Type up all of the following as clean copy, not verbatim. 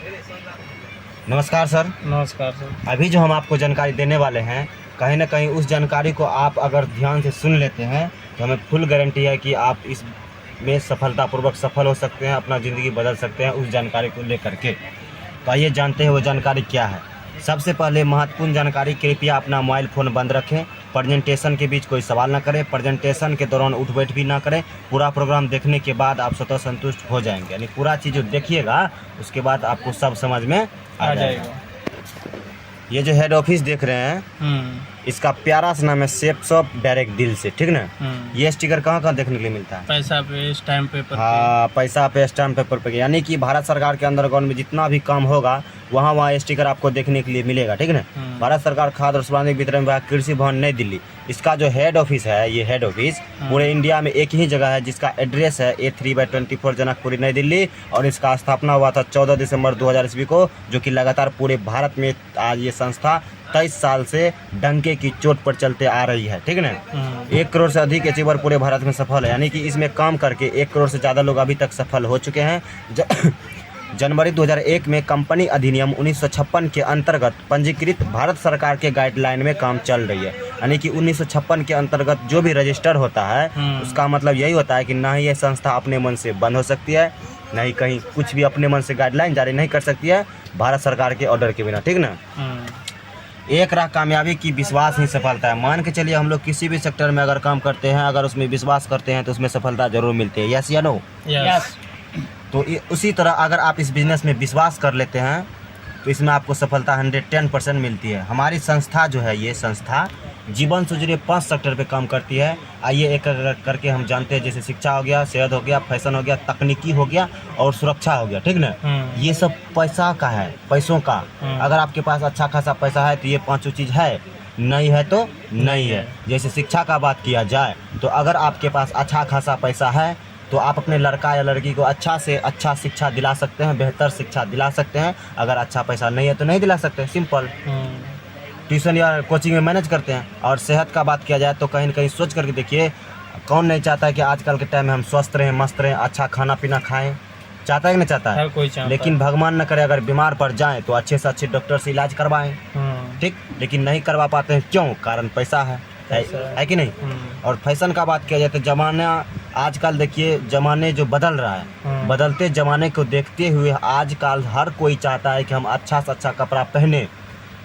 नमस्कार सर। नमस्कार सर। अभी जो हम आपको जानकारी देने वाले हैं, कहीं ना कहीं उस जानकारी को आप अगर ध्यान से सुन लेते हैं तो हमें फुल गारंटी है कि आप इसमें सफलतापूर्वक सफल हो सकते हैं, अपना ज़िंदगी बदल सकते हैं उस जानकारी को लेकर के। तो आइए जानते हैं वो जानकारी क्या है। सबसे पहले महत्वपूर्ण जानकारी, कृपया अपना मोबाइल फ़ोन बंद रखें। प्रेजेंटेशन के बीच कोई सवाल ना करें। प्रेजेंटेशन के दौरान उठ बैठ भी ना करें। पूरा प्रोग्राम देखने के बाद आप स्वतः संतुष्ट हो जाएंगे, यानी पूरा चीज़ जो देखिएगा उसके बाद आपको सब समझ में आ जाएगा। ये जो हेड ऑफिस देख रहे हैं, इसका प्यारा सा नाम है शेप्स ऑफ डायरेक्ट दिल से, ठीक ना। ये स्टिकर कहाँ कहाँ देखने के लिए मिलता है? पैसा पे, स्टैम्प पेपर हाँ, पैसा पे, स्टैम्प पेपर पे, यानी कि भारत सरकार के अंडरग्राउंड में जितना भी काम होगा वहाँ स्टिकर आपको देखने के लिए मिलेगा, ठीक ना। भारत सरकार खाद्य और सार्वजनिक वितरण विभाग, कृषि भवन, नई दिल्ली, इसका जो हेड ऑफिस है, ये हेड ऑफिस पूरे इंडिया में एक ही जगह है, जिसका एड्रेस है A3/24 जनकपुरी, नई दिल्ली। और इसका स्थापना हुआ था 14 दिसंबर 2000 ईस्वी को, जो कि लगातार पूरे भारत में आज ये संस्था 23 साल से डंके की चोट पर चलते आ रही है, ठीक ना। 1 करोड़ से अधिक अचीवर पूरे भारत में सफल है, यानी कि इसमें काम करके 1 करोड़ से ज़्यादा लोग अभी तक सफल हो चुके हैं। जनवरी 2001 में कंपनी अधिनियम 1956 के अंतर्गत पंजीकृत भारत सरकार के गाइडलाइन में काम चल रही है, यानी कि 1956 के अंतर्गत जो भी रजिस्टर होता है उसका मतलब यही होता है कि ना ही ये संस्था अपने मन से बंद हो सकती है, ना ही कहीं कुछ भी अपने मन से गाइडलाइन जारी नहीं कर सकती है भारत सरकार के ऑर्डर के बिना, ठीक ना। एक राह कामयाबी की विश्वास ही सफलता है। मान के चलिए हम लोग किसी भी सेक्टर में अगर काम करते हैं, अगर उसमें विश्वास करते हैं तो उसमें सफलता जरूर मिलती है। यस या नो? यस। तो उसी तरह अगर आप इस बिज़नेस में विश्वास कर लेते हैं तो इसमें आपको सफलता 110% मिलती है। हमारी संस्था जो है, ये संस्था जीवन से जुड़े 5 सेक्टर पे काम करती है। आइए एक एक करके हम जानते हैं, जैसे शिक्षा हो गया, सेहत हो गया, फैशन हो गया, तकनीकी हो गया और सुरक्षा हो गया, ठीक ना। ये सब पैसा का है, पैसों का। अगर आपके पास अच्छा खासा पैसा है तो ये 5 चीज़ है, नहीं है तो नहीं है। जैसे शिक्षा का बात किया जाए तो अगर आपके पास अच्छा खासा पैसा है तो आप अपने लड़का या लड़की को अच्छा से अच्छा शिक्षा दिला सकते हैं, बेहतर शिक्षा दिला सकते हैं। अगर अच्छा पैसा नहीं है तो नहीं दिला सकते, सिंपल। ट्यूशन या कोचिंग में मैनेज करते हैं। और सेहत का बात किया जाए तो कहीं ना कहीं सोच करके देखिए, कौन नहीं चाहता है कि आजकल के टाइम में हम स्वस्थ रहें, मस्त रहें, अच्छा खाना पीना खाएं? चाहता है कि नहीं चाहता है? कोई चाहता लेकिन भगवान न करे अगर बीमार पड़ जाएं तो अच्छे से अच्छे डॉक्टर से इलाज करवाएं, ठीक। लेकिन नहीं करवा पाते हैं, क्यों? कारण पैसा है कि नहीं। और फैशन का बात किया जाए तो जमाना आजकल देखिए, जमाने जो बदल रहा है, बदलते जमाने को देखते हुए आजकल हर कोई चाहता है कि हम अच्छा से अच्छा कपड़ा पहने,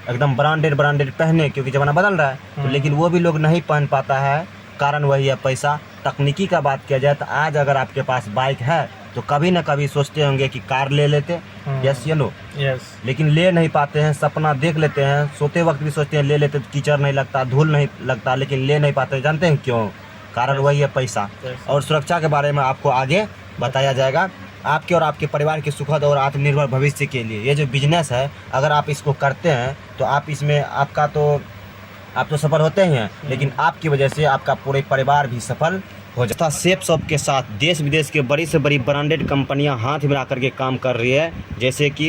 एकदम ब्रांडेड पहने, क्योंकि ज़माना बदल रहा है। तो लेकिन वो भी लोग नहीं पहन पाता है, कारण वही है पैसा। तकनीकी का बात किया जाए तो आज अगर आपके पास बाइक है तो कभी ना कभी सोचते होंगे कि कार ले लेते, यस या नो? यस। लेकिन ले नहीं पाते हैं, सपना देख लेते हैं, सोते वक्त भी सोचते हैं ले लेते तो कीचड़ नहीं लगता, धूल नहीं लगता, लेकिन ले नहीं पाते। जानते हैं क्यों? कारण वही है पैसा। और सुरक्षा के बारे में आपको आगे बताया जाएगा, आपके और आपके परिवार के सुखद और आत्मनिर्भर भविष्य के लिए। ये जो बिजनेस है, अगर आप इसको करते हैं तो आप इसमें आप तो सफल होते ही हैं, लेकिन आपकी वजह से आपका पूरे परिवार भी सफल हो जाता है। शेप्स ऑफ के साथ देश विदेश के बड़ी से बड़ी ब्रांडेड कंपनियां हाथ मिला करके काम कर रही है, जैसे कि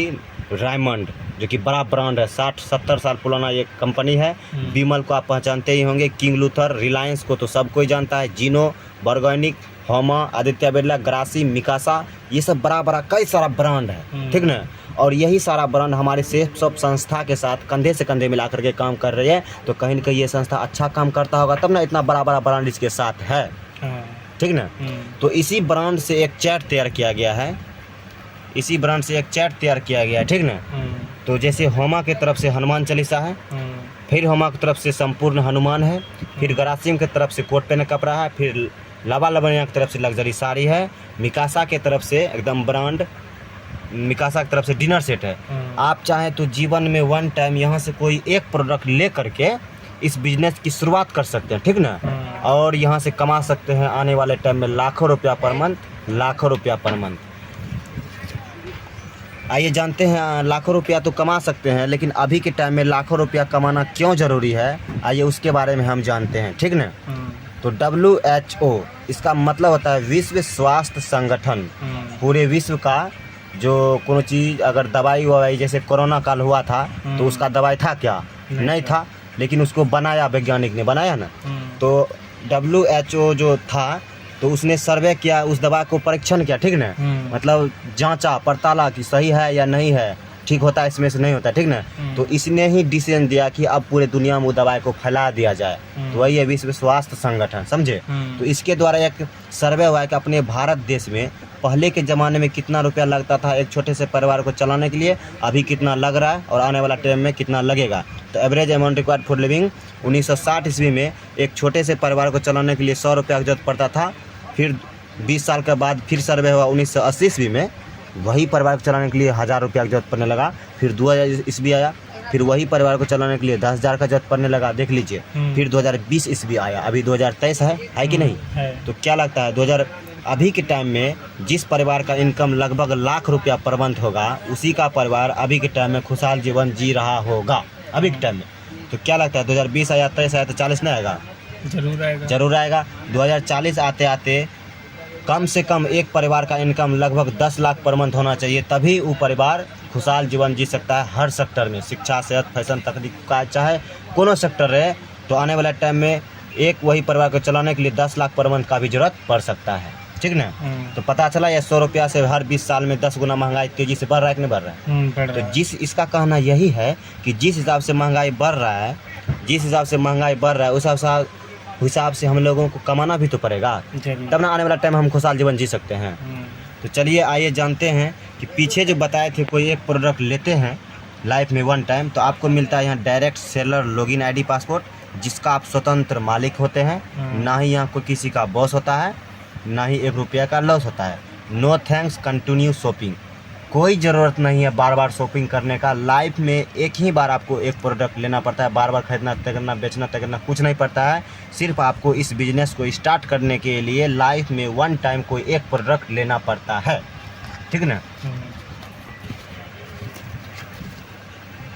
रायमंड, जो कि बड़ा ब्रांड है, 60-70 साल पुराना ये कंपनी है। बीमल को आप पहचानते ही होंगे, किंग लूथर, रिलायंस को तो सब कोई जानता है, जीनो, बर्गोनिक, होमा, आदित्य बिरला, ग्रासी, मिकासा, ये सब बड़ा कई सारा ब्रांड है, ठीक ना। और यही सारा ब्रांड हमारे शेप्स ऑफ संस्था के साथ कंधे से कंधे मिला करके काम कर रही है। तो कहीं ना कहीं ये संस्था अच्छा काम करता होगा, तब ना इतना बड़ा ब्रांड इसके साथ है, ठीक ना। तो इसी ब्रांड से एक चैट तैयार किया गया है, ठीक ना। तो जैसे होमा की तरफ से हनुमान चालीसा है, फिर होमा की तरफ से संपूर्ण हनुमान है, फिर ग्रासिम की तरफ से कोट पेन कपड़ा है, फिर लावा लवनिया की तरफ से लग्जरी साड़ी है, मिकासा की तरफ से एकदम ब्रांड, मिकासा की तरफ से डिनर सेट है। आप चाहें तो जीवन में वन टाइम यहाँ से कोई एक प्रोडक्ट ले करके इस बिजनेस की शुरुआत कर सकते हैं, ठीक ना। और यहाँ से कमा सकते हैं आने वाले टाइम में लाखों रुपया पर मंथ। आइए जानते हैं, लाखों रुपया तो कमा सकते हैं, लेकिन अभी के टाइम में लाखों रुपया कमाना क्यों ज़रूरी है, आइए उसके बारे में हम जानते हैं, ठीक ना। तो WHO, इसका मतलब होता है विश्व स्वास्थ्य संगठन। पूरे विश्व का जो कोनो चीज़, अगर दवाई जैसे कोरोना काल हुआ था तो उसका दवाई था क्या? नहीं था, लेकिन उसको बनाया, वैज्ञानिक ने बनाया ना। तो WHO जो था तो उसने सर्वे किया, उस दवा को परीक्षण किया, ठीक ना, मतलब जांचा पड़ताला कि सही है या नहीं है, ठीक होता है इसमें से नहीं होता, ठीक ना, तो इसने ही डिसीजन दिया कि अब पूरे दुनिया में वो दवाई को फैला दिया जाए। तो वही है विश्व स्वास्थ्य संगठन, समझे। तो इसके द्वारा एक सर्वे हुआ है कि अपने भारत देश में पहले के ज़माने में कितना रुपया लगता था एक छोटे से परिवार को चलाने के लिए, अभी कितना लग रहा है और आने वाला टाइम में कितना लगेगा। तो average amount required for living 1960 ईस्वी में एक छोटे से परिवार को चलाने के लिए 100 रुपया की जरूरत पड़ता था। फिर 20 साल के बाद फिर सर्वे हुआ 1980 ईस्वी में, वही परिवार को चलाने के लिए 1000 रुपया की जरूरत पड़ने लगा। फिर 2000 ईस्वी आया, फिर वही परिवार को चलाने के लिए 10,000 का जरूरत पड़ने लगा, देख लीजिए। फिर 2020 ईस्वी आया, अभी 2023 है कि नहीं है। तो क्या लगता है अभी के टाइम में जिस परिवार का इनकम लगभग लाख रुपया पर मंथ होगा, उसी का परिवार अभी के टाइम में खुशहाल जीवन जी रहा होगा अभी के टाइम में। तो क्या लगता है 2020 आया, 23 आया, तो 40 नहीं आएगा? जरूर आएगा। 2040 आते आते कम से कम एक परिवार का इनकम लगभग 10 लाख पर मंथ होना चाहिए, तभी वो परिवार खुशहाल जीवन जी सकता है हर सेक्टर में, शिक्षा, सेहत, फैशन, तकनीक का चाहे कोनो सेक्टर रहे। तो आने वाले टाइम में एक वही परिवार को चलाने के लिए 10 लाख पर मंथ का भी जरूरत पड़ सकता है, ठीक ना। तो पता चला ये 100 रुपया से हर 20 साल में 10 गुना महंगाई तेजी से बढ़ रहा है कि नहीं बढ़ रहा है। तो इसका कहना यही है कि जिस हिसाब से महंगाई बढ़ रहा है, उस हिसाब से हम लोगों को कमाना भी तो पड़ेगा, तब ना आने वाला टाइम हम खुशहाल जीवन जी सकते हैं। तो चलिए आइए जानते हैं कि पीछे जो बताए थे, कोई एक प्रोडक्ट लेते हैं लाइफ में 1 टाइम, तो आपको मिलता है यहाँ direct seller login ID passport, जिसका आप स्वतंत्र मालिक होते हैं। ना ही यहाँ कोई किसी का बॉस होता है, ना ही 1 रुपया का लॉस होता है। No thanks, continue shopping. कोई ज़रूरत नहीं है बार बार शॉपिंग करने का। लाइफ में एक ही बार आपको एक प्रोडक्ट लेना पड़ता है, बार बार खरीदना तगड़ना बेचना तगड़ना कुछ नहीं पड़ता है। सिर्फ आपको इस बिजनेस को स्टार्ट करने के लिए लाइफ में 1 टाइम कोई एक प्रोडक्ट लेना पड़ता है, ठीक ना।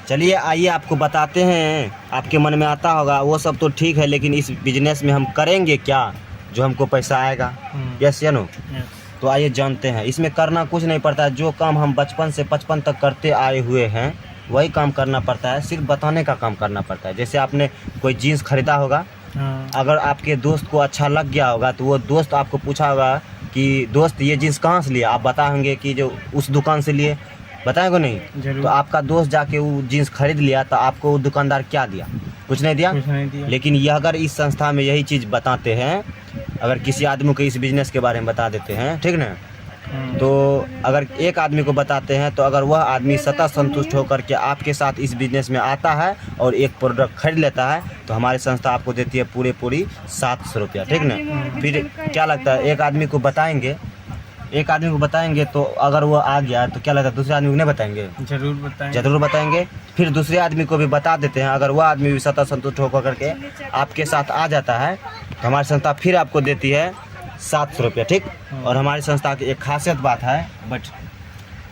चलिए आइए आपको बताते हैं, आपके मन में आता होगा वो सब तो ठीक है, लेकिन इस बिजनेस में हम करेंगे क्या जो हमको पैसा आएगा, यस या नो। तो आइए जानते हैं। इसमें करना कुछ नहीं पड़ता है, जो काम हम बचपन से 55 तक करते आए हुए हैं वही काम करना पड़ता है, सिर्फ बताने का काम करना पड़ता है। जैसे आपने कोई जीन्स खरीदा होगा, अगर आपके दोस्त को अच्छा लग गया होगा तो वो दोस्त आपको पूछा होगा कि दोस्त ये जीन्स कहाँ से लिया, आप बताएंगे कि जो उस दुकान से लिए, बताएंगे नहीं। तो आपका दोस्त जाके वो जीन्स खरीद लिया, तो आपको वो दुकानदार क्या दिया? कुछ नहीं दिया। लेकिन यह अगर इस संस्था में यही चीज़ बताते हैं, अगर किसी आदमी को इस बिज़नेस के बारे में बता देते हैं, ठीक ना, तो अगर एक आदमी को बताते हैं, तो अगर वह आदमी सतत संतुष्ट होकर के आपके साथ इस बिज़नेस में आता है और एक प्रोडक्ट खरीद लेता है, तो हमारी संस्था आपको देती है पूरी 700 रुपया, ठीक ना। फिर क्या लगता है एक आदमी को बताएंगे तो अगर वो आ गया तो क्या लगता है दूसरे आदमी को नहीं बताएंगे? जरूर बताएंगे। फिर दूसरे आदमी को भी बता देते हैं, अगर वह आदमी भी सतत संतुष्ट होकर करके आपके साथ आ जाता है, तो हमारी संस्था फिर आपको देती है 700 रुपया, ठीक। और हमारी संस्था की एक खासियत बात है, बट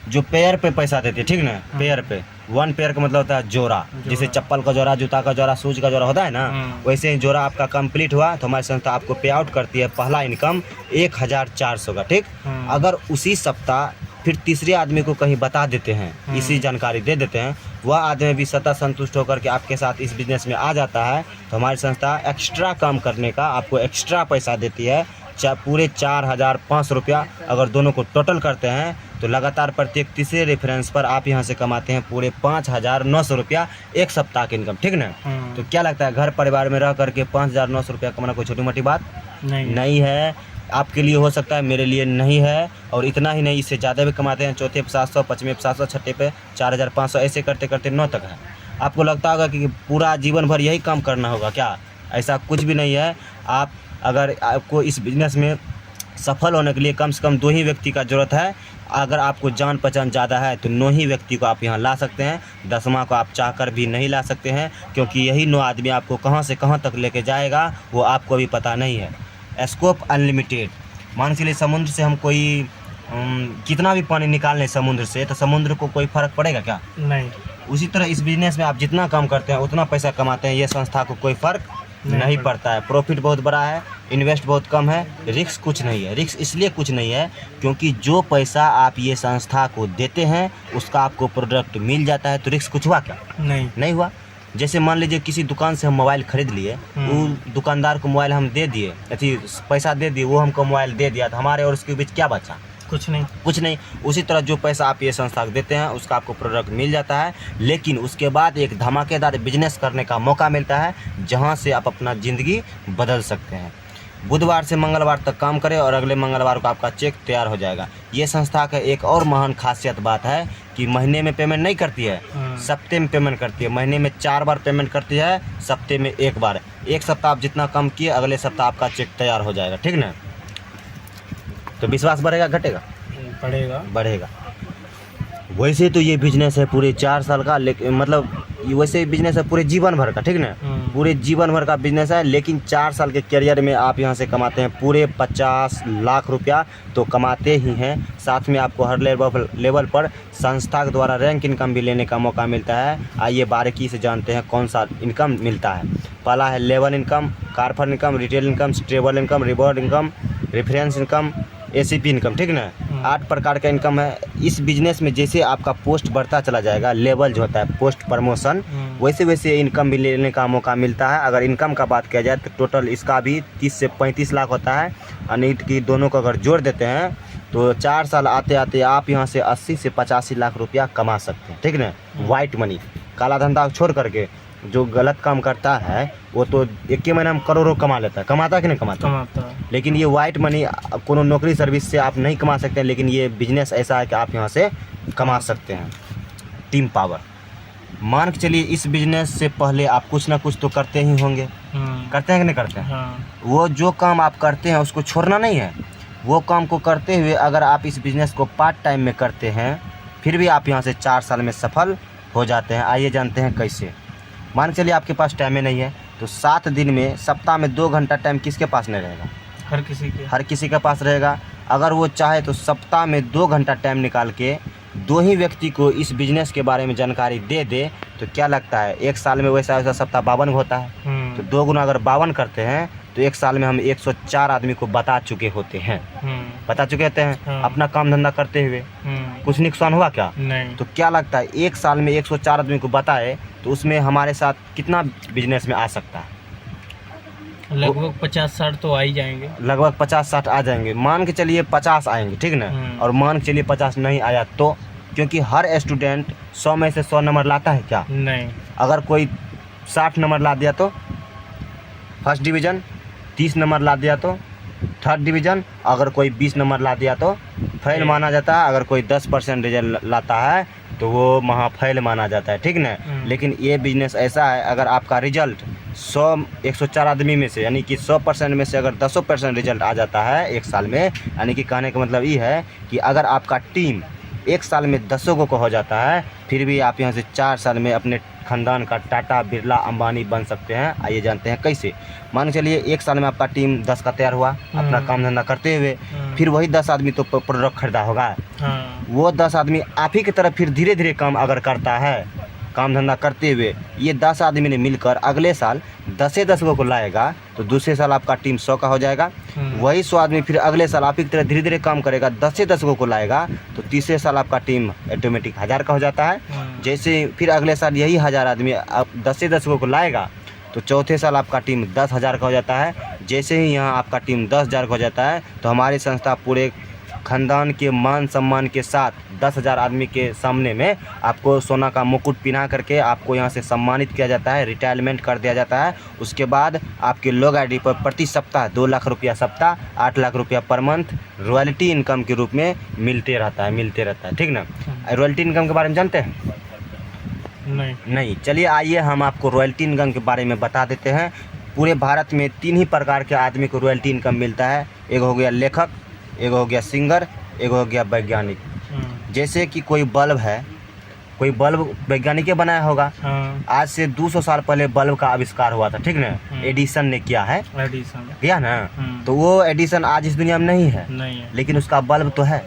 जो पेयर पे पैसा देती है, ठीक ना, पेयर पे 1 पेयर का मतलब होता है जोड़ा। जैसे चप्पल का जोड़ा, जूता का जोड़ा, शूज का जोड़ा होता है ना, वैसे ही जोड़ा आपका कंप्लीट हुआ तो हमारी संस्था आपको पे आउट करती है पहला इनकम 1400 का, ठीक। अगर उसी सप्ताह फिर तीसरे आदमी को कहीं बता देते हैं, इसी जानकारी दे देते हैं, वह आदमी भी सतत संतुष्ट होकर के आपके साथ इस बिजनेस में आ जाता है, तो हमारी संस्था एक्स्ट्रा काम करने का आपको एक्स्ट्रा पैसा देती है, पूरे 4500 रुपया। अगर दोनों को टोटल करते हैं तो लगातार प्रत्येक तीसरे रेफरेंस पर आप यहाँ से कमाते हैं पूरे 5900 रुपया एक सप्ताह की इनकम, ठीक ना। तो क्या लगता है घर परिवार में रह करके 5900 रुपया कमाना कोई छोटी मोटी बात नहीं है। आपके लिए हो सकता है, मेरे लिए नहीं है। और इतना ही नहीं, इससे ज़्यादा भी कमाते हैं। चौथे पे 700, पाँचवें पे 700, छठे पे 4500, ऐसे करते करते 9 तक है। आपको लगता होगा कि पूरा जीवन भर यही काम करना होगा क्या? ऐसा कुछ भी नहीं है। अगर आपको इस बिज़नेस में सफल होने के लिए कम से कम 2 ही व्यक्ति का ज़रूरत है। अगर आपको जान पहचान ज़्यादा है तो 9 ही व्यक्ति को आप यहाँ ला सकते हैं, 10वां को आप चाहकर भी नहीं ला सकते हैं, क्योंकि यही 9 आदमी आपको कहाँ से कहाँ तक लेके जाएगा वो आपको भी पता नहीं है। Scope unlimited. मान के चलिए समुद्र से हम कोई कितना भी पानी निकाल लें समुद्र से, तो समुद्र को कोई फ़र्क पड़ेगा क्या? नहीं। उसी तरह इस बिज़नेस में आप जितना काम करते हैं उतना पैसा कमाते हैं, ये संस्था को कोई फ़र्क नहीं पड़ता है। प्रॉफिट बहुत बड़ा है, इन्वेस्ट बहुत कम है, रिस्क कुछ नहीं है। रिस्क इसलिए कुछ नहीं है क्योंकि जो पैसा आप ये संस्था को देते हैं उसका आपको प्रोडक्ट मिल जाता है, तो रिस्क कुछ हुआ क्या? नहीं हुआ। जैसे मान लीजिए किसी दुकान से हम मोबाइल खरीद लिए, वो दुकानदार को मोबाइल हम दे दिए, अथी पैसा दे दिए, वो हमको मोबाइल दे दिया, तो हमारे और उसके बीच क्या बचा? कुछ नहीं। कुछ नहीं। उसी तरह जो पैसा आप ये संस्था को देते हैं उसका आपको प्रोडक्ट मिल जाता है, लेकिन उसके बाद एक धमाकेदार बिजनेस करने का मौका मिलता है जहां से आप अपना ज़िंदगी बदल सकते हैं। बुधवार से मंगलवार तक काम करें और अगले मंगलवार को आपका चेक तैयार हो जाएगा। ये संस्था का एक और महान खासियत बात है कि महीने में पेमेंट नहीं करती है, सप्ते में पेमेंट करती है। महीने में 4 बार पेमेंट करती है, सप्ते में 1 बार। एक सप्ताह आप जितना कम किए अगले सप्ताह आपका चेक तैयार हो जाएगा, ठीक ना? तो विश्वास बढ़ेगा घटेगा? बढ़ेगा। वैसे तो ये बिजनेस है पूरे 4 साल का, लेकिन मतलब वैसे बिजनेस है पूरे जीवन भर का, ठीक ना? पूरे जीवन भर का बिजनेस है, लेकिन 4 साल के करियर में आप यहाँ से कमाते हैं पूरे 50 लाख रुपया तो कमाते ही हैं। साथ में आपको हर लेवल पर संस्था के द्वारा रैंक इनकम भी लेने का मौका मिलता है। आइए बारीकी से जानते हैं कौन सा इनकम मिलता है। पहला है लेवल इनकम, कारफर income, retail income, stable income, reward income, reference income, ACP income, ठीक ना? 8 प्रकार का इनकम है। इस बिजनेस में जैसे आपका पोस्ट बढ़ता चला जाएगा, लेवल जो होता है पोस्ट प्रमोशन, वैसे वैसे इनकम भी लेने का मौका मिलता है। अगर इनकम का बात किया जाए तो टोटल इसका भी 30 से 35 लाख होता है। अनिट की दोनों को अगर जोड़ देते हैं तो 4 साल आते आते आप यहाँ से 80 से 85 लाख रुपया कमा सकते हैं, ठीक ना? वाइट मनी, काला धंधा छोड़ करके जो गलत काम करता है वो तो एक ही महीने में करोड़ों कमा लेता है। कमाता है कि नहीं कमाता? लेकिन ये वाइट मनी कोनो नौकरी सर्विस से आप नहीं कमा सकते हैं, लेकिन ये बिजनेस ऐसा है कि आप यहाँ से कमा सकते हैं। टीम पावर, मान के चलिए इस बिजनेस से पहले आप कुछ ना कुछ तो करते ही होंगे, करते हैं कि नहीं करते हैं? वो जो काम आप करते हैं उसको छोड़ना नहीं है। वो काम को करते हुए अगर आप इस बिजनेस को पार्ट टाइम में करते हैं फिर भी आप यहाँ से 4 साल में सफल हो जाते हैं। आइए जानते हैं कैसे। मान के चलिए आपके पास टाइम नहीं है तो 7 दिन में सप्ताह में 2 घंटा टाइम किसके पास नहीं रहेगा? हर किसी के पास रहेगा। अगर वो चाहे तो सप्ताह में 2 घंटा टाइम निकाल के 2 ही व्यक्ति को इस बिजनेस के बारे में जानकारी दे दे तो क्या लगता है 1 साल में वैसा सप्ताह 52 होता है, तो 2 गुना अगर 52 करते हैं तो 1 साल में हम 104 आदमी को बता चुके होते हैं। अपना काम धंधा करते हुए कुछ नुकसान हुआ क्या? नहीं। तो क्या लगता है 1 साल में 104 आदमी को बताए तो उसमें हमारे साथ कितना बिजनेस में आ सकता है? लगभग 50-60 तो आ ही जाएंगे। लगभग 50-60 आ जाएंगे। मान के चलिए 50 आएंगे, ठीक ना? और मान के चलिए 50 नहीं आया तो, क्योंकि हर स्टूडेंट 100 में से 100 नंबर लाता है क्या? नहीं। अगर कोई 60 नंबर ला दिया तो फर्स्ट डिवीज़न, 30 नंबर ला दिया तो थर्ड डिवीज़न, अगर कोई 20 नंबर ला दिया तो फेल माना जाता है। अगर कोई 10% रिजल्ट लाता है तो वो महा फेल माना जाता है, ठीक ना? लेकिन ये बिजनेस ऐसा है, अगर आपका रिजल्ट 104 आदमी में से यानी कि 100% में से अगर 10% रिजल्ट आ जाता है 1 साल में, यानी कि कहने का मतलब ये है कि अगर आपका टीम 1 साल में 10 को हो जाता है फिर भी आप यहाँ से 4 साल में अपने खानदान का टाटा, बिरला, अंबानी बन सकते हैं। आइए जानते हैं कैसे। मान के चलिए 1 साल में आपका टीम 10 का तैयार हुआ अपना काम धंधा करते हुए, फिर वही 10 आदमी तो प्रोडक्ट खरीदा होगा। वो 10 आदमी आप ही की तरफ फिर धीरे धीरे काम अगर करता है, काम धंधा करते हुए, ये 10 आदमी ने मिलकर अगले साल 10 को लाएगा तो दूसरे साल आपका टीम 100 का हो जाएगा। वही 100 आदमी फिर अगले साल आप ही की तरह धीरे धीरे काम करेगा, 10 को लाएगा तो तीसरे साल आपका टीम ऑटोमेटिक 1000 का हो जाता है। जैसे फिर अगले साल यही 1000 आदमी आप 10 को लाएगा तो चौथे साल आपका टीम 10,000 का हो जाता है। जैसे ही यहाँ आपका टीम 10,000 का हो जाता है तो हमारी संस्था पूरे खानदान के मान सम्मान के साथ 10,000 आदमी के सामने में आपको सोना का मुकुट पहना करके आपको यहाँ से सम्मानित किया जाता है, रिटायरमेंट कर दिया जाता है। उसके बाद आपके लॉग आईडी पर प्रति सप्ताह 2 लाख रुपया सप्ताह, 8 लाख रुपया पर मंथ रॉयल्टी इनकम के रूप में मिलते रहता है, ठीक ना? रॉयल्टी इनकम के बारे में जानते हैं? नहीं। चलिए आइए हम आपको रॉयल्टी इनकम के बारे में बता देते हैं। पूरे भारत में 3 ही प्रकार के आदमी को रॉयल्टी इनकम मिलता है। एक हो गया लेखक, एक हो गया सिंगर, एक हो गया वैज्ञानिक। जैसे कि कोई बल्ब है, कोई बल्ब वैज्ञानिक ने बनाया होगा। आज से 200 साल पहले बल्ब का आविष्कार हुआ था, ठीक ना? एडिसन ने किया है, किया ना? तो वो एडिसन आज इस दुनिया में नहीं है, लेकिन उसका बल्ब तो है।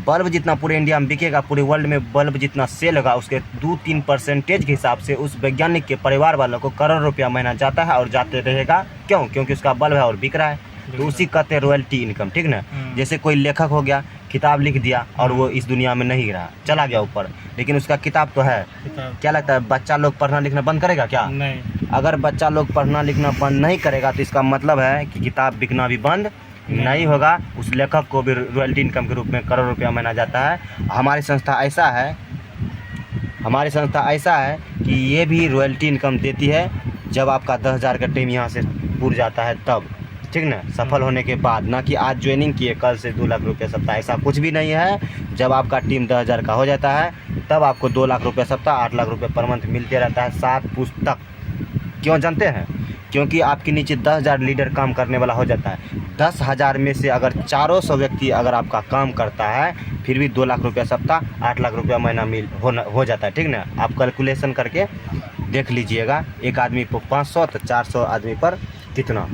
बल्ब जितना पूरे इंडिया में बिकेगा, पूरे वर्ल्ड में बल्ब जितना सेल होगा, उसके 2-3% के हिसाब से उस वैज्ञानिक के परिवार वालों को करोड़ रुपया महीना जाता है और जाते रहेगा। क्यों? क्योंकि उसका बल्ब है और बिक रहा है। तो उसी कहते हैं रॉयल्टी इनकम, ठीक ना? जैसे कोई लेखक हो गया, किताब लिख दिया और वो इस दुनिया में नहीं रहा, चला गया ऊपर, लेकिन उसका किताब तो है। किताब क्या लगता है बच्चा लोग पढ़ना लिखना बंद करेगा क्या? नहीं। अगर बच्चा लोग पढ़ना लिखना बंद नहीं करेगा तो इसका मतलब है कि किताब बिकना भी बंद नहीं होगा। उस लेखक को भी रॉयल्टी इनकम के रूप में करोड़ रुपया माना जाता है। हमारी संस्था ऐसा है कि ये भी रॉयल्टी इनकम देती है जब आपका 10,000 का टीम यहाँ से पूर जाता है तब, ठीक ना, सफल होने के बाद, ना कि आज ज्वाइनिंग किए कल से 2 लाख रुपये सप्ताह, ऐसा कुछ भी नहीं है। जब आपका टीम 10,000 का हो जाता है तब आपको 2 लाख रुपये सप्ताह, 8 लाख रुपये पर मंथ मिलते रहता है 7 पुस्तक। क्यों जानते हैं? क्योंकि आपके नीचे 10,000 लीडर काम करने वाला हो जाता है। 10,000 में से अगर 400 व्यक्ति अगर आपका काम करता है फिर भी 2 लाख रुपया सप्ताह, 8 लाख रुपया महीना हो जाता है, ठीक ना। आप कैलकुलेशन करके देख लीजिएगा, एक आदमी पर 500 तो 400 आदमी पर कितना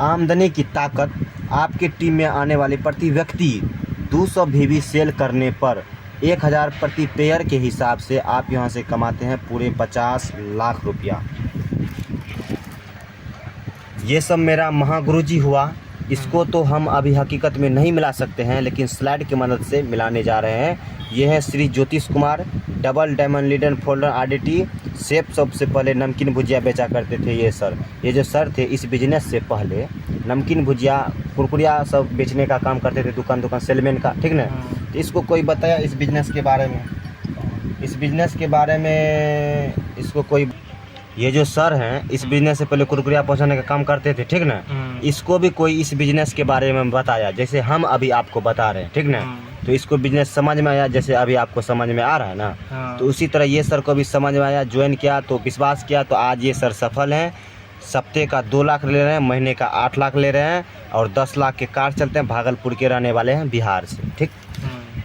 आमदनी की ताकत। आपके टीम में आने वाले प्रति व्यक्ति 200 VV सेल करने पर 1,000 प्रति पेयर के हिसाब से आप यहाँ से कमाते हैं पूरे 50 लाख रुपया। ये सब मेरा महागुरुजी हुआ। इसको तो हम अभी हकीकत में नहीं मिला सकते हैं, लेकिन स्लाइड की मदद से मिलाने जा रहे हैं। ये है श्री ज्योतिष Kumar, double diamond leader folder RDT shape सबसे पहले नमकीन भुजिया बेचा करते थे ये सर। ये जो सर थे इस बिजनेस से पहले नमकीन भुजिया कुरकुरिया सब बेचने का काम करते थे, दुकान सेलमैन का, ठीक ना। तो इसको कोई बताया इस बिजनेस के बारे में, इसको कोई, ये जो सर हैं इस बिजनेस से पहले कुरकुरिया पहुंचाने का काम करते थे, ठीक ना। इसको भी कोई इस बिजनेस के बारे में बताया जैसे हम अभी आपको बता रहे हैं, ठीक ना। तो इसको बिजनेस समझ में आया जैसे अभी आपको समझ में आ रहा है ना। तो उसी तरह ये सर को भी समझ में आया, ज्वाइन किया तो विश्वास किया, तो आज ये सर सफल हैं। सप्ते का 2 लाख ले रहे हैं, महीने का 8 लाख ले रहे हैं और 10 लाख के कार चलते हैं। भागलपुर के रहने वाले हैं, बिहार से, ठीक।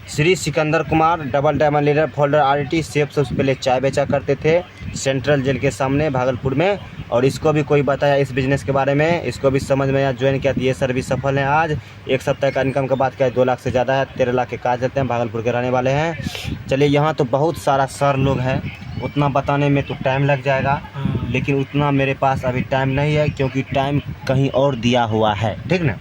Shri Sikandar Kumar, double diamond leader folder RDT shape सबसे पहले चाय बेचा करते थे सेंट्रल जेल के सामने भागलपुर में। और इसको भी कोई बताया इस बिजनेस के बारे में, इसको भी समझ में आया, ज्वाइन किया। तो ये सर भी सफल हैं। आज एक सप्ताह का इनकम का बात किया 2 लाख से ज़्यादा है, 13 लाख के काज देते हैं, भागलपुर के रहने वाले हैं। चलिए, यहाँ तो बहुत सारा सर लोग हैं, उतना बताने में तो टाइम लग जाएगा, लेकिन उतना मेरे पास अभी टाइम नहीं है क्योंकि टाइम कहीं और दिया हुआ है, ठीक ना।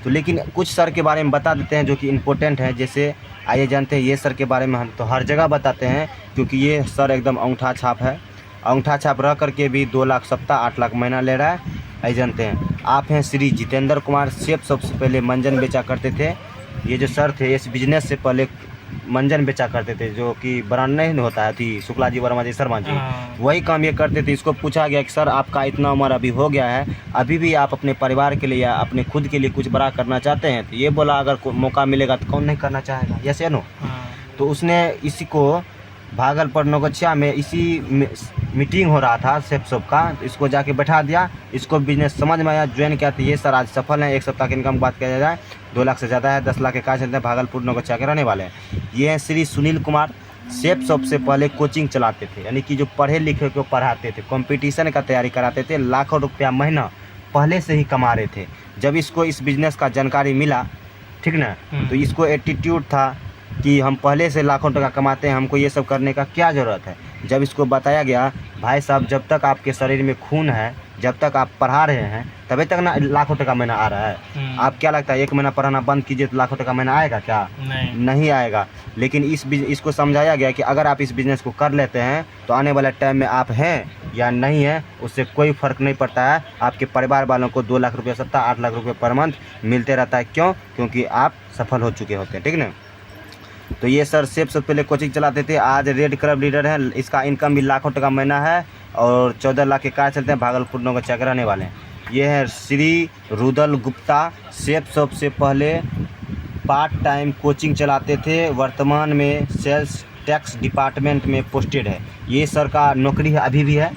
तो लेकिन कुछ सर के बारे में बता देते हैं जो कि इम्पोर्टेंट है। जैसे आइए जानते हैं ये सर के बारे में। हम तो हर जगह बताते हैं क्योंकि ये सर एकदम अंगूठा छाप है, अंगूठा छाप रह करके भी 2 लाख सप्ताह, 8 लाख महीना ले रहा है। आइए जानते हैं। आप हैं श्री जितेंद्र कुमार, शेप सबसे पहले मंजन बेचा करते थे। ये जो सर थे इस बिजनेस से पहले मंजन बेचा करते थे, जो कि ब्रांड नहीं होता है थी शुक्ला जी, वर्मा जी, शर्मा जी, वही काम ये करते थे। इसको पूछा गया कि सर आपका इतना उम्र अभी हो गया है, अभी भी आप अपने परिवार के लिए या अपने खुद के लिए कुछ बड़ा करना चाहते हैं? तो ये बोला अगर मौका मिलेगा तो कौन नहीं करना चाहेगा, यस या नो। तो उसने इसी को भागलपुर नौगछिया में इसी मीटिंग हो रहा था शेप शॉप का, तो इसको जाके बैठा दिया। इसको बिजनेस समझ में आया, ज्वाइन किया। तो ये सर आज सफल हैं। एक सप्ताह की इनकम की बात किया जाए 2 लाख से ज़्यादा है, 10 लाख के काज चलते हैं, भागलपुर नौगछिया के रहने वाले हैं। ये हैं श्री सुनील कुमार, शेप शॉप से पहले कोचिंग चलाते थे, यानी कि जो पढ़े लिखे को पढ़ाते थे, कंपटीशन का तैयारी कराते थे, लाखों रुपया महीना पहले से ही कमा रहे थे। जब इसको इस बिजनेस का जानकारी मिला, ठीक ना, तो इसको एटीट्यूड था कि हम पहले से लाखों टका कमाते हैं, हमको ये सब करने का क्या ज़रूरत है। जब इसको बताया गया भाई साहब जब तक आपके शरीर में खून है, जब तक आप पढ़ा रहे हैं तभी तक ना लाखों टका महीना आ रहा है। आप क्या लगता है 1 महीना पढ़ाना बंद कीजिए तो लाखों टका महीना आएगा क्या? नहीं आएगा। लेकिन इसको समझाया गया कि अगर आप इस बिज़नेस को कर लेते हैं तो आने वाले टाइम में आप हैं या नहीं हैं उससे कोई फ़र्क नहीं पड़ता है। आपके परिवार वालों को 2 लाख रुपये सप्ताह, 8 लाख रुपये पर मंथ मिलते रहता है। क्यों? क्योंकि आप सफल हो चुके होते हैं, ठीक ना। तो ये सर शेप से पहले कोचिंग चलाते थे, आज रेड क्लब लीडर हैं। इसका इनकम भी लाखों टका महीना है और 14 लाख के कार चलते हैं, भागलपुर नौगछिया के रहने वाले हैं। ये है श्री रुदल गुप्ता, शेप शॉप से पहले पार्ट टाइम कोचिंग चलाते थे, वर्तमान में सेल्स टैक्स डिपार्टमेंट में पोस्टेड है। ये सर का नौकरी है, अभी भी है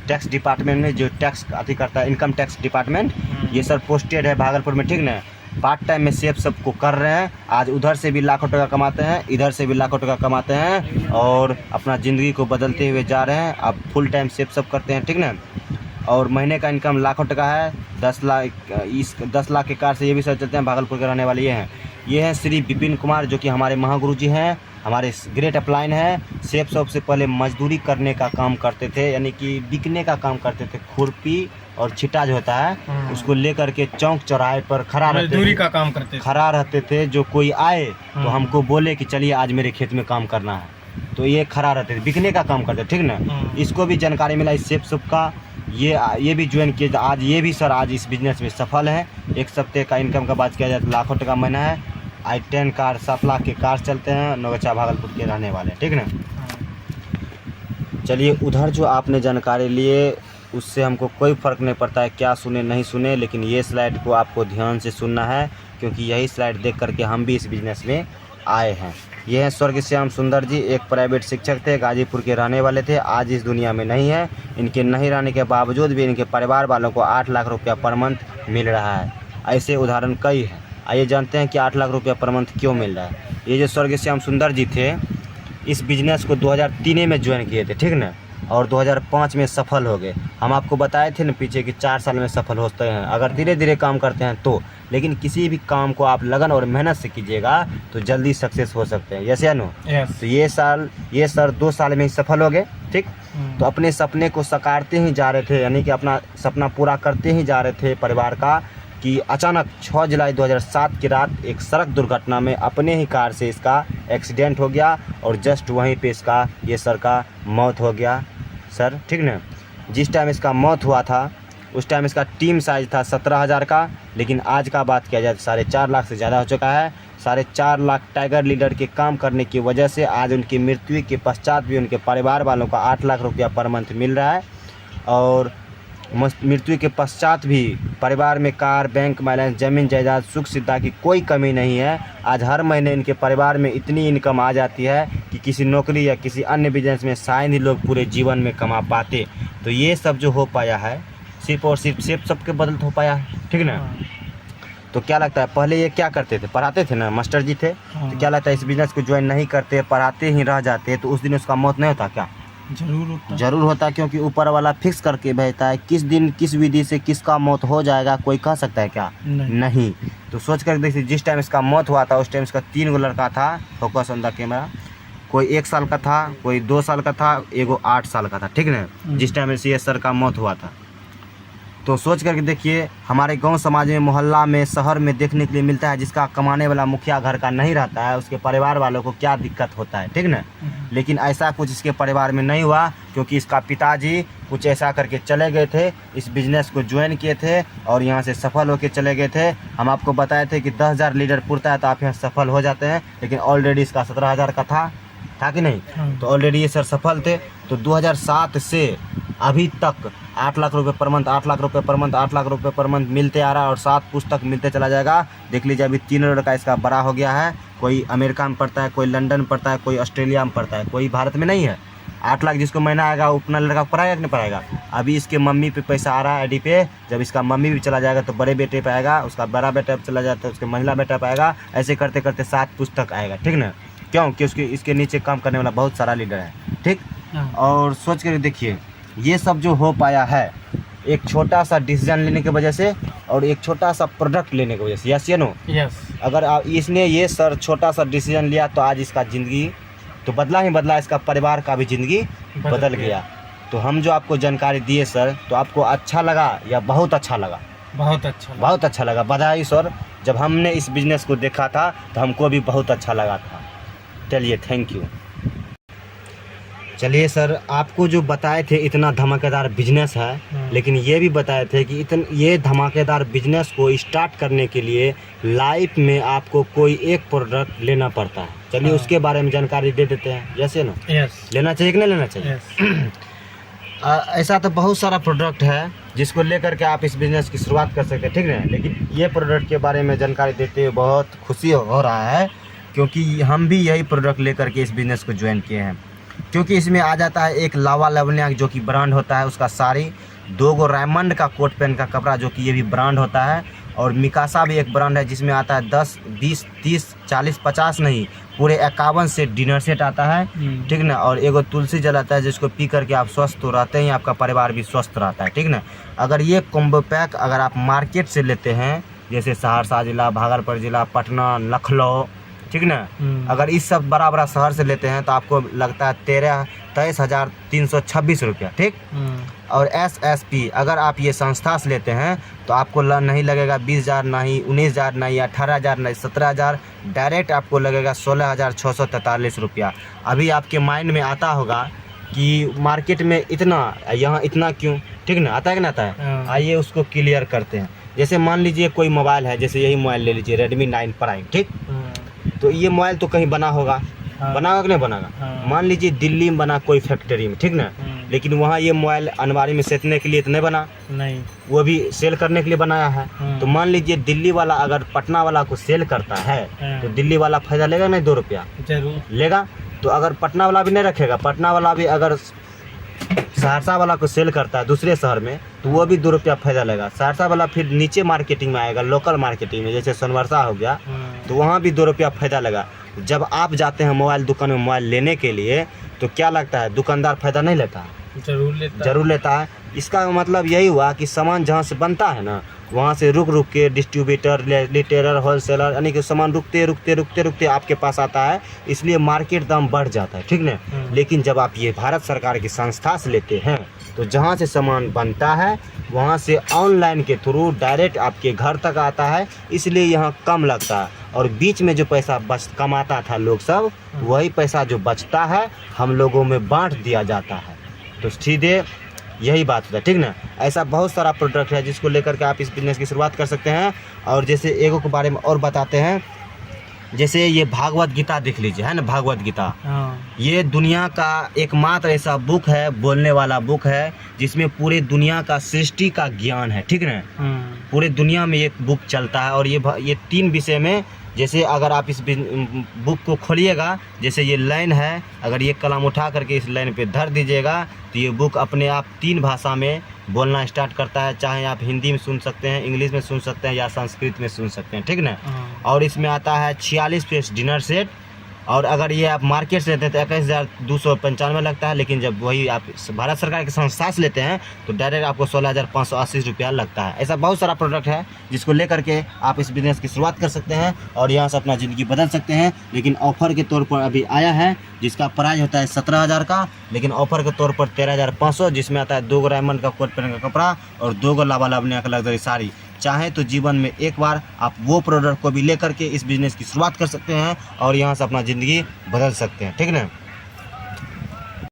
टैक्स डिपार्टमेंट में, जो टैक्स अति करता है, इनकम टैक्स डिपार्टमेंट। ये सर पोस्टेड है भागलपुर में, ठीक ना। पार्ट टाइम में शेप सब को कर रहे हैं। आज उधर से भी लाखों टका कमाते हैं, इधर से भी लाखों टका कमाते हैं और अपना ज़िंदगी को बदलते हुए जा रहे हैं। अब फुल टाइम शेप सब करते हैं, ठीक ना। और महीने का इनकम लाखों टका है। 10 लाख के कार से ये भी सर चलते हैं, भागलपुर के रहने वाले ये हैं। ये हैं श्री विपिन कुमार, जो कि हमारे महागुरु जी हैं, हमारे ग्रेट अपलाइन है। सेफ शॉप से पहले मजदूरी करने का काम करते थे, यानी कि बिकने का काम करते थे। खुरपी और छिटा जो होता है उसको लेकर के चौक चौराहे पर मजदूरी का काम करते थे। खड़ा रहते थे। जो कोई आए तो हमको बोले कि चलिए आज मेरे खेत में काम करना है, तो ये खड़ा रहते थे, बिकने का काम करते, ठीक ना। इसको भी जानकारी मिला इस सेफ शॉप का, ये भी ज्वाइन किया। आज ये भी सर आज इस बिजनेस में सफल है। एक सप्ताह का इनकम का बात किया जाए तो लाखों टका महीना है। i10 कार 7 लाख के कार चलते हैं, नौगछा भागलपुर के रहने वाले, ठीक ना। चलिए, उधर जो आपने जानकारी लिए उससे हमको कोई फ़र्क नहीं पड़ता है क्या सुने नहीं सुने, लेकिन ये स्लाइड को आपको ध्यान से सुनना है, क्योंकि यही स्लाइड देख करके हम भी इस बिज़नेस में आए हैं। ये हैं स्वर्ग श्याम सुंदर जी, एक प्राइवेट शिक्षक थे, गाजीपुर के रहने वाले थे, आज इस दुनिया में नहीं है। इनके नहीं रहने के बावजूद भी इनके परिवार वालों को 8 लाख रुपया पर मंथ मिल रहा है। ऐसे उदाहरण कई हैं। आइए जानते हैं कि 8 लाख रुपया पर मंथ क्यों मिल रहा है। ये जो स्वर्ग श्याम सुंदर जी थे, इस बिज़नेस को 2003 में ज्वाइन किए थे, ठीक ना, और 2005 में सफल हो गए। हम आपको बताए थे ना पीछे कि 4 साल में सफल होते हैं अगर धीरे धीरे काम करते हैं तो। लेकिन किसी भी काम को आप लगन और मेहनत से कीजिएगा तो जल्दी सक्सेस हो सकते हैं, यस या नो। तो ये सर 2 साल में ही सफल हो गए, ठीक। तो अपने सपने को सकारते ही जा रहे थे, यानी कि अपना सपना पूरा करते ही जा रहे थे परिवार का, कि अचानक 6 जुलाई 2007 की रात एक सड़क दुर्घटना में अपने ही कार से इसका एक्सीडेंट हो गया और जस्ट वहीं पे इसका ये सर का मौत हो गया सर, ठीक ना। जिस टाइम इसका मौत हुआ था उस टाइम इसका टीम साइज था 17,000 का, लेकिन आज का बात किया जाए तो 4.5 लाख से ज़्यादा हो चुका है। 4.5 लाख टाइगर लीडर के काम करने की वजह से आज उनकी मृत्यु के पश्चात भी उनके परिवार वालों को 8 लाख रुपया पर मंथ मिल रहा है। और मृत्यु के पश्चात भी परिवार में कार, बैंक बैलेंस, ज़मीन जायदाद, सुख सुविधा की कोई कमी नहीं है। आज हर महीने इनके परिवार में इतनी इनकम आ जाती है कि किसी नौकरी या किसी अन्य बिजनेस में शायद ही लोग पूरे जीवन में कमा पाते। तो ये सब जो हो पाया है सिर्फ और सिर्फ सेफ सबके बदल हो पाया है, ठीक ना। तो क्या लगता है, पहले ये क्या करते थे, पढ़ाते थे ना, मास्टर जी थे, तो क्या लगता है इस बिज़नेस को ज्वाइन नहीं करते, पढ़ाते ही रह जाते, तो उस दिन उसका मौत नहीं होता क्या? जरूर होता, क्योंकि ऊपर वाला फिक्स करके भेजता है किस दिन किस विधि से किसका मौत हो जाएगा, कोई कह सकता है क्या? नहीं। तो सोच कर देखिए, जिस टाइम इसका मौत हुआ था उस टाइम इसका 3 गो लड़का था, फोकस ऑन द कैमरा। कोई 1 साल का था, कोई 2 साल का था, एगो 8 साल का था, ठीक ना, जिस टाइम से ये सर का मौत हुआ था। तो सोच करके देखिए, हमारे गांव समाज में, मोहल्ला में, शहर में देखने के लिए मिलता है, जिसका कमाने वाला मुखिया घर का नहीं रहता है उसके परिवार वालों को क्या दिक्कत होता है, ठीक ना। लेकिन ऐसा कुछ इसके परिवार में नहीं हुआ, क्योंकि इसका पिताजी कुछ ऐसा करके चले गए थे, इस बिज़नेस को ज्वाइन किए थे और यहाँ से सफल होकर चले गए थे। हम आपको बताए थे कि 10,000 लीडर पुरता है तो आप यहाँ सफल हो जाते हैं, लेकिन ऑलरेडी इसका 17,000 का था कि नहीं। तो ऑलरेडी ये सर सफल थे। तो 2007 से अभी तक 8 लाख रुपए पर मंथ, 8 लाख रुपए पर मंथ, 8 लाख रुपए पर मंथ मिलते आ रहा है और 7 पुस्तक मिलते चला जाएगा। देख लीजिए, अभी 3 लड़का इसका बड़ा हो गया है। कोई अमेरिका में पढ़ता है, कोई लंदन पढ़ता है, कोई ऑस्ट्रेलिया में पढ़ता है, कोई भारत में नहीं है। 8 लाख जिसको महीना आएगा उतना लड़का पढ़ाएगा कि नहीं पढ़ाएगा। अभी इसके मम्मी पे पैसा आ रहा है आईडी पे, जब इसका मम्मी भी चला जाएगा तो बड़े बेटे पे आएगा, उसका बड़ा बेटा चला जाता है उसके महिला बेटा पे आएगा, ऐसे करते करते 7 पुस्तक आएगा, ठीक ना। क्यों कि इसके नीचे काम करने वाला बहुत सारा लीडर है, ठीक। और सोच कर देखिए, ये सब जो हो पाया है एक छोटा सा डिसीजन लेने की वजह से और एक छोटा सा प्रोडक्ट लेने की वजह से, यस या नो। अगर इसने ये सर छोटा सा डिसीजन लिया तो आज इसका ज़िंदगी तो बदला ही बदला, इसका परिवार का भी ज़िंदगी बदल गया। तो हम जो आपको जानकारी दिए सर, तो आपको अच्छा लगा या बहुत अच्छा लगा? बहुत अच्छा लगा। बधाई सर, जब हमने इस बिज़नेस को देखा था तो हमको भी बहुत अच्छा लगा था। चलिए, थैंक यू। चलिए सर, आपको जो बताए थे इतना धमाकेदार बिजनेस है, लेकिन ये भी बताए थे कि ये धमाकेदार बिजनेस को स्टार्ट करने के लिए लाइफ में आपको कोई एक प्रोडक्ट लेना पड़ता है। चलिए उसके बारे में जानकारी दे देते हैं, जैसे ना। लेना चाहिए कि नहीं लेना चाहिए? ऐसा तो बहुत सारा प्रोडक्ट है जिसको लेकर के आप इस बिज़नेस की शुरुआत कर सकते हैं, ठीक है। लेकिन ये प्रोडक्ट के बारे में जानकारी देते हुए बहुत खुशी हो रहा है, क्योंकि हम भी यही प्रोडक्ट लेकर के इस बिज़नेस को ज्वाइन किए हैं। क्योंकि इसमें आ जाता है एक लावा लवनिया जो कि ब्रांड होता है, उसका साड़ी, 2 गो रायमंड का कोट पैंट का कपड़ा जो कि ये भी ब्रांड होता है, और मिकासा भी एक ब्रांड है जिसमें आता है 10, 20, 30, 40, 50 नहीं, पूरे 51 से डिनर सेट आता है, ठीक ना। और एगो तुलसी जल आता है जिसको पी करके आप स्वस्थ तो रहते हैं, आपका परिवार भी स्वस्थ रहता है, ठीक ना। अगर ये कॉम्बो पैक अगर आप मार्केट से लेते हैं जैसे सहरसा जिला, भागलपुर जिला, पटना, लखनऊ, ठीक ना। अगर इस सब बड़ा बड़ा शहर से लेते हैं तो आपको लगता है 23,326 रुपया, ठीक। और SSP अगर आप ये संस्था से लेते हैं तो आपको नहीं लगेगा 20,000, ना ही 19,000, ना ही 18,000, ना ही 17,000, डायरेक्ट आपको लगेगा 16,643 रुपया। अभी आपके माइंड में आता होगा कि मार्केट में इतना, यहाँ इतना क्यों, ठीक ना, आता है कि ना आता है। आइए उसको क्लियर करते हैं। जैसे मान लीजिए कोई मोबाइल है, जैसे यही मोबाइल ले लीजिए Redmi 9 Prime, ठीक। तो ये मोबाइल तो कहीं बना होगा, बनागा कि नहीं बनागा। मान लीजिए दिल्ली में बना कोई फैक्ट्री में, ठीक ना, लेकिन वहाँ ये मोबाइल अनबारी में सेटने के लिए तो नहीं बना, नहीं, वो भी सेल करने के लिए बनाया है। तो मान लीजिए दिल्ली वाला अगर पटना वाला को सेल करता है तो दिल्ली वाला फायदा लेगा नहीं, 2 रुपया जरूर लेगा। तो अगर पटना वाला भी नहीं रखेगा, पटना वाला भी अगर सहरसा वाला को सेल करता है दूसरे शहर में तो वो भी 2 रुपया फायदा लेगा। सहरसा वाला फिर नीचे मार्केटिंग में आएगा, लोकल मार्केटिंग में, जैसे सोनवर्षा हो गया, तो वहाँ भी 2 रुपया फायदा लगा। जब आप जाते हैं मोबाइल दुकान में मोबाइल लेने के लिए तो क्या लगता है, दुकानदार फायदा नहीं लेता है? जरूर लेता है। इसका मतलब यही हुआ कि सामान जहाँ से बनता है ना, वहाँ से रुक रुक के डिस्ट्रीब्यूटर, रिटेलर, होलसेलर, यानी कि सामान रुकते आपके पास आता है, इसलिए मार्केट दाम बढ़ जाता है, ठीक ना। लेकिन जब आप ये भारत सरकार की संस्था से लेते हैं तो जहाँ से सामान बनता है वहाँ से ऑनलाइन के थ्रू डायरेक्ट आपके घर तक आता है, इसलिए यहाँ कम लगता है। और बीच में जो पैसा कमाता था लोग सब, वही पैसा जो बचता है हम लोगों में बांट दिया जाता है। तो सीधे यही बात होता है, ठीक ना। ऐसा बहुत सारा प्रोडक्ट है जिसको लेकर के आप इस बिजनेस की शुरुआत कर सकते हैं। और जैसे एगो के बारे में और बताते हैं, जैसे ये भागवत गीता देख लीजिए, है ना, भागवत गीता, ये दुनिया का एकमात्र ऐसा बुक है, बोलने वाला बुक है, जिसमें पूरे दुनिया का सृष्टि का ज्ञान है, ठीक ना। पूरे दुनिया में ये बुक चलता है। और ये 3 विषय में, जैसे अगर आप इस बुक को खोलिएगा, जैसे ये लाइन है, अगर ये कलम उठा करके इस लाइन पे धर दीजिएगा तो ये बुक अपने आप 3 भाषा में बोलना स्टार्ट करता है। चाहे आप हिंदी में सुन सकते हैं, इंग्लिश में सुन सकते हैं या संस्कृत में सुन सकते हैं, ठीक ना। और इसमें आता है 46 पीस डिनर सेट। और अगर ये आप मार्केट से लेते हैं तो 21,295 लगता है, लेकिन जब वही आप भारत सरकार की संस्था से लेते हैं तो डायरेक्ट आपको 16,580 रुपया लगता है। ऐसा बहुत सारा प्रोडक्ट है जिसको लेकर के आप इस बिजनेस की शुरुआत कर सकते हैं और यहाँ से अपना ज़िंदगी बदल सकते हैं। लेकिन ऑफर के तौर पर अभी आया है जिसका प्राइस होता है 17,000 का, लेकिन ऑफर के तौर पर 13,500, जिसमें आता है 2 डायमंड का कोट पेन का कपड़ा और 2 लावालावन्या का लग्जरी साड़ी। चाहे तो जीवन में एक बार आप वो प्रोडक्ट को भी लेकर के इस बिज़नेस की शुरुआत कर सकते हैं और यहाँ से अपना ज़िंदगी बदल सकते हैं, ठीक ना।